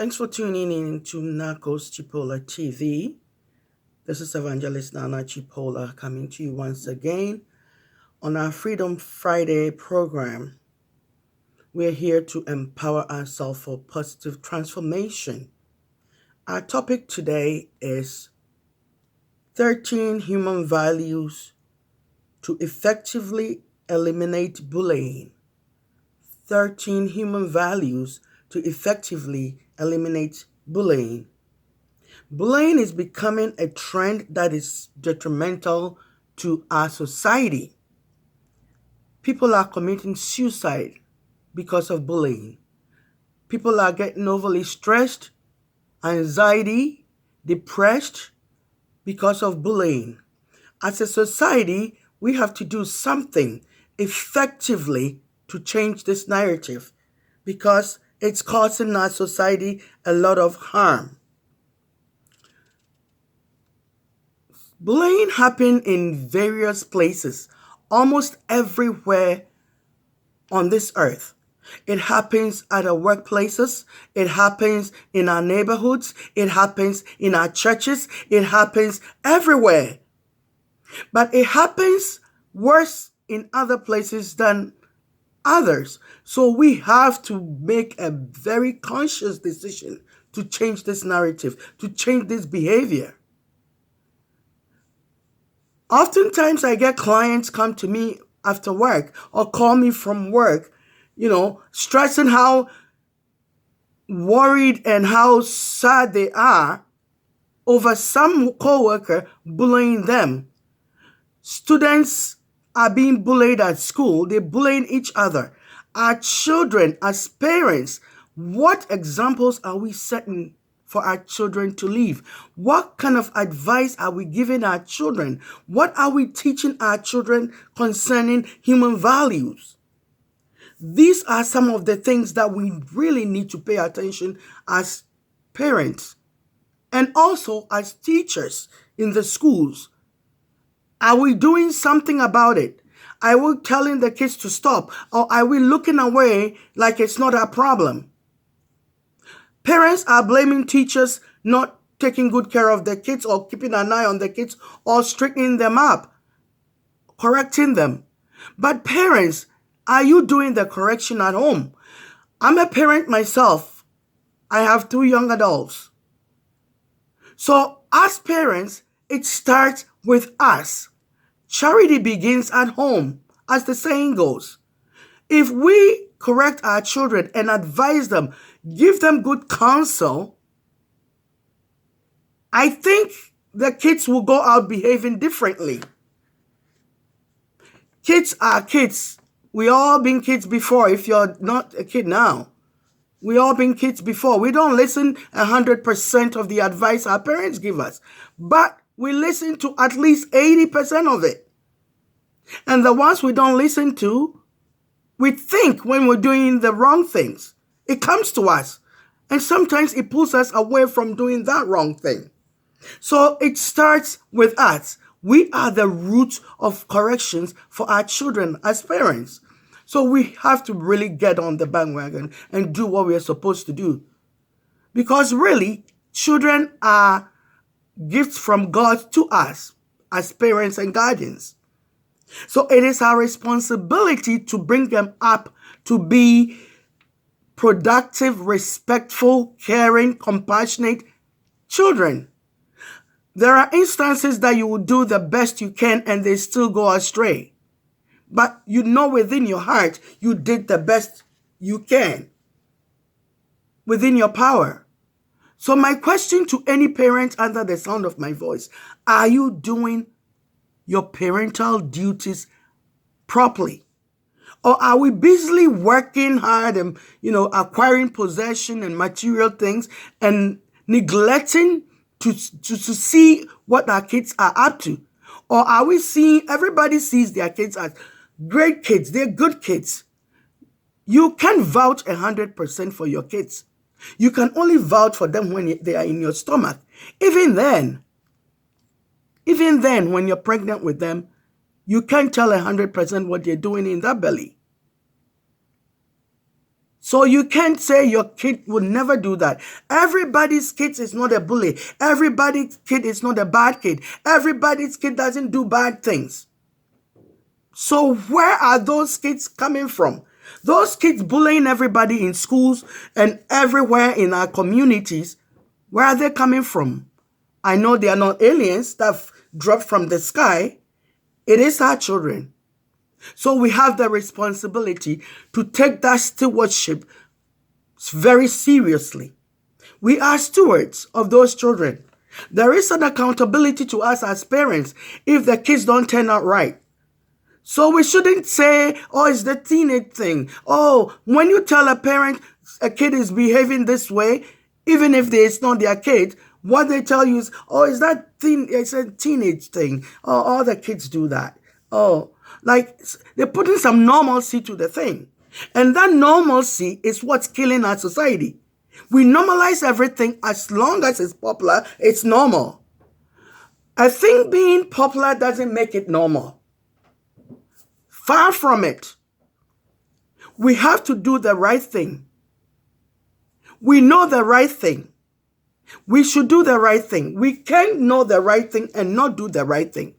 Thanks for tuning in to Narcos Cipolla TV. This is Evangelist Nana Cipolla coming to you once again on our Freedom Friday program. We're here to empower ourselves for positive transformation. Our topic today is 13 human values to effectively eliminate bullying. 13 human values to effectively eliminate bullying. Bullying is becoming a trend that is detrimental to our society. People are committing suicide because of bullying. People are getting overly stressed, anxiety, depressed because of bullying. As a society, we have to do something effectively to change this narrative because it's causing our society a lot of harm. Bullying happens in various places, almost everywhere on this earth. It happens at our workplaces, it happens in our neighborhoods, it happens in our churches, it happens everywhere. But it happens worse in other places than others. So we have to make a very conscious decision to change this narrative, to change this behavior. Oftentimes I get clients come to me after work or call me from work, stressing how worried and how sad they are over some coworker bullying them. Students are being bullied at school. They're bullying each other. Our children, as parents, what examples are we setting for our children to live? What kind of advice are we giving our children? What are we teaching our children concerning human values? These are some of the things that we really need to pay attention as parents and also as teachers in the schools. Are we doing something about it? Are we telling the kids to stop? Or are we looking away like it's not a problem? Parents are blaming teachers not taking good care of their kids or keeping an eye on their kids or straightening them up, correcting them. But parents, are you doing the correction at home? I'm a parent myself. I have 2 young adults. So as parents, it starts with us. Charity begins at home, as the saying goes. If we correct our children and advise them, give them good counsel, I think the kids will go out behaving differently. Kids are kids. We all been kids before if you're not a kid now. We all been kids before. We don't listen 100% of the advice our parents give us, but we listen to at least 80% of it. And the ones we don't listen to, we think when we're doing the wrong things. It comes to us. And sometimes it pulls us away from doing that wrong thing. So it starts with us. We are the root of corrections for our children as parents. So we have to really get on the bandwagon and do what we are supposed to do. Because really, children are gifts from God to us as parents and guardians. So it is our responsibility to bring them up to be productive, respectful, caring, compassionate children. There are instances that you will do the best you can and they still go astray. But you know within your heart you did the best you can within your power. So my question to any parent under the sound of my voice, are you doing your parental duties properly? Or are we busily working hard and, acquiring possession and material things and neglecting to see what our kids are up to? Or are we seeing, everybody sees their kids as great kids, they're good kids. You can't vouch 100% for your kids. You can only vouch for them when they are in your stomach. Even then, when you're pregnant with them, you can't tell 100% what they're doing in that belly. So you can't say your kid would never do that. Everybody's kid is not a bully. Everybody's kid is not a bad kid. Everybody's kid doesn't do bad things. So where are those kids coming from? Those kids bullying everybody in schools and everywhere in our communities, where are they coming from? I know they are not aliens that dropped from the sky. It is our children. So we have the responsibility to take that stewardship very seriously. We are stewards of those children. There is an accountability to us as parents if the kids don't turn out right. So we shouldn't say, oh, it's the teenage thing. Oh, when you tell a parent a kid is behaving this way, even if it's not their kid, what they tell you is, oh, it's a teenage thing. Oh, all the kids do that. Oh, like they're putting some normalcy to the thing. And that normalcy is what's killing our society. We normalize everything as long as it's popular, it's normal. I think being popular doesn't make it normal. Far from it. We have to do the right thing. We know the right thing. We should do the right thing. We can't know the right thing and not do the right thing.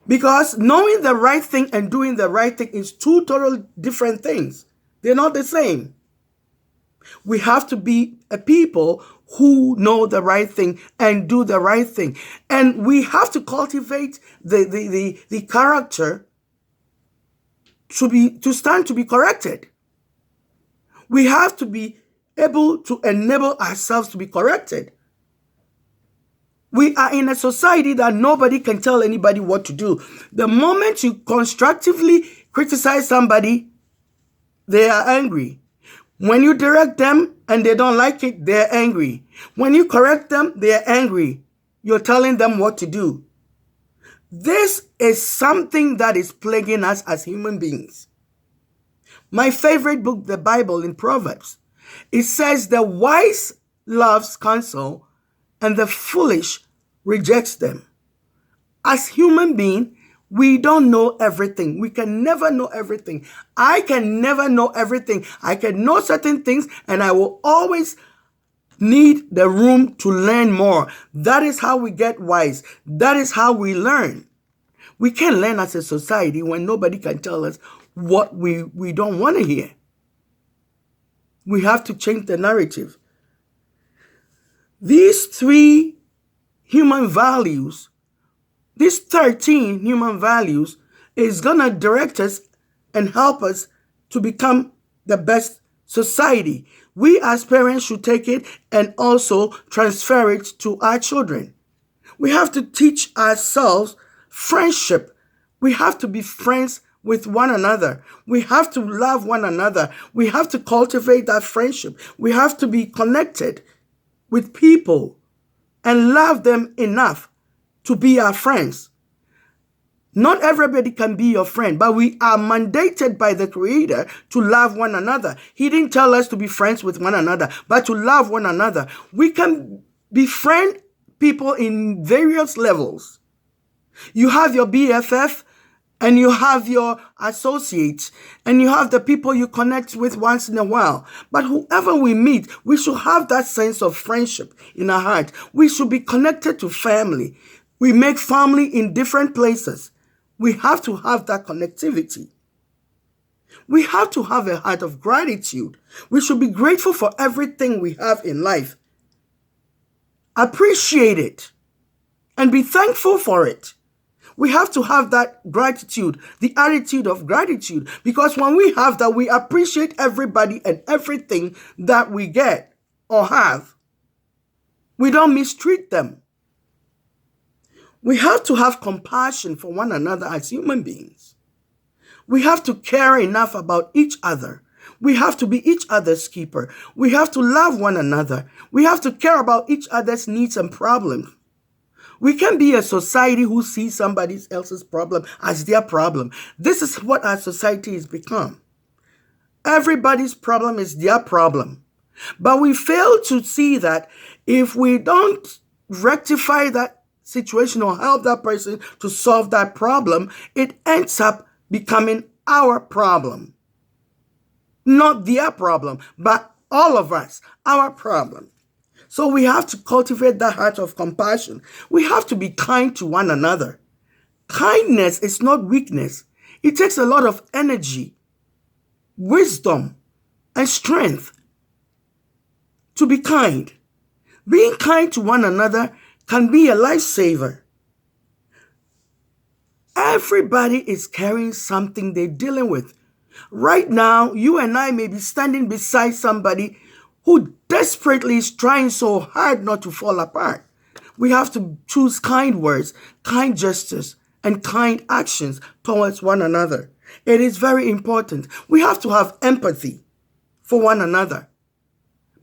Because knowing the right thing and doing the right thing is two total different things. They're not the same. We have to be a people who know the right thing and do the right thing. And we have to cultivate the character to stand to be corrected. We have to be able to enable ourselves to be corrected. We are in a society that nobody can tell anybody what to do. The moment you constructively criticize somebody, they are angry. When you direct them and they don't like it, they're angry. When you correct them, they're angry. You're telling them what to do. This is something that is plaguing us as human beings. My favorite book, the Bible, in Proverbs, it says the wise loves counsel and the foolish rejects them. As human beings, we don't know everything. We can never know everything. I can never know everything. I can know certain things and I will always need the room to learn more. That is how we get wise. That is how we learn. We can't learn as a society when nobody can tell us what we don't want to hear. We have to change the narrative. These 13 human values is going to direct us and help us to become the best society. We as parents should take it and also transfer it to our children. We have to teach ourselves friendship. We have to be friends with one another. We have to love one another. We have to cultivate that friendship. We have to be connected with people and love them enough to be our friends. Not everybody can be your friend, but we are mandated by the Creator to love one another. He didn't tell us to be friends with one another, but to love one another. We can befriend people in various levels. You have your BFF, and you have your associates, and you have the people you connect with once in a while. But whoever we meet, we should have that sense of friendship in our heart. We should be connected to family. We make family in different places. We have to have that connectivity. We have to have a heart of gratitude. We should be grateful for everything we have in life. Appreciate it and be thankful for it. We have to have that gratitude, the attitude of gratitude, because when we have that, we appreciate everybody and everything that we get or have. We don't mistreat them. We have to have compassion for one another as human beings. We have to care enough about each other. We have to be each other's keeper. We have to love one another. We have to care about each other's needs and problems. We can be a society who sees somebody else's problem as their problem. This is what our society has become. Everybody's problem is their problem. But we fail to see that if we don't rectify that situation or help that person to solve that problem, it ends up becoming our problem. Not their problem, but all of us, our problem. So we have to cultivate that heart of compassion. We have to be kind to one another. Kindness is not weakness. It takes a lot of energy, wisdom, and strength to be kind. Being kind to one another can be a lifesaver. Everybody is carrying something they're dealing with. Right now, you and I may be standing beside somebody who desperately is trying so hard not to fall apart. We have to choose kind words, kind gestures, and kind actions towards one another. It is very important. We have to have empathy for one another.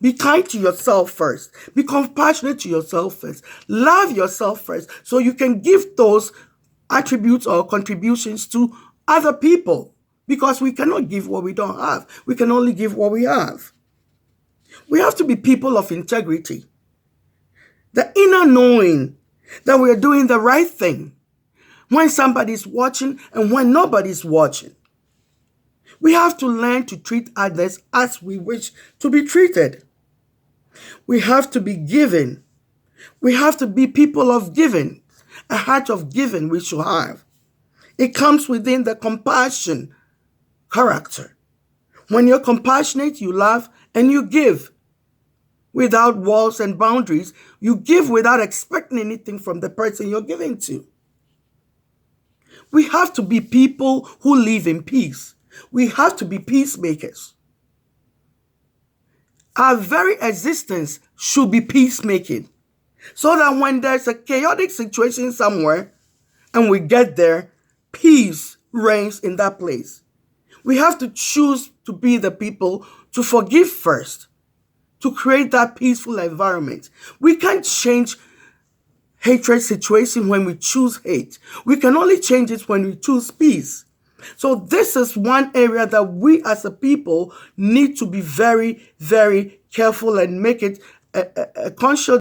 Be kind to yourself first. Be compassionate to yourself first. Love yourself first so you can give those attributes or contributions to other people, because we cannot give what we don't have. We can only give what we have. We have to be people of integrity. The inner knowing that we are doing the right thing when somebody's watching and when nobody's watching. We have to learn to treat others as we wish to be treated. We have to be giving. We have to be people of giving. A heart of giving we should have. It comes within the compassion character. When you're compassionate, you love and you give without walls and boundaries. You give without expecting anything from the person you're giving to. We have to be people who live in peace. We have to be peacemakers. Our very existence should be peacemaking, so that when there's a chaotic situation somewhere and we get there, peace reigns in that place. We have to choose to be the people to forgive first, to create that peaceful environment. We can't change hatred situation when we choose hate. We can only change it when we choose peace. So this is one area that we as a people need to be very, very careful and make it a conscious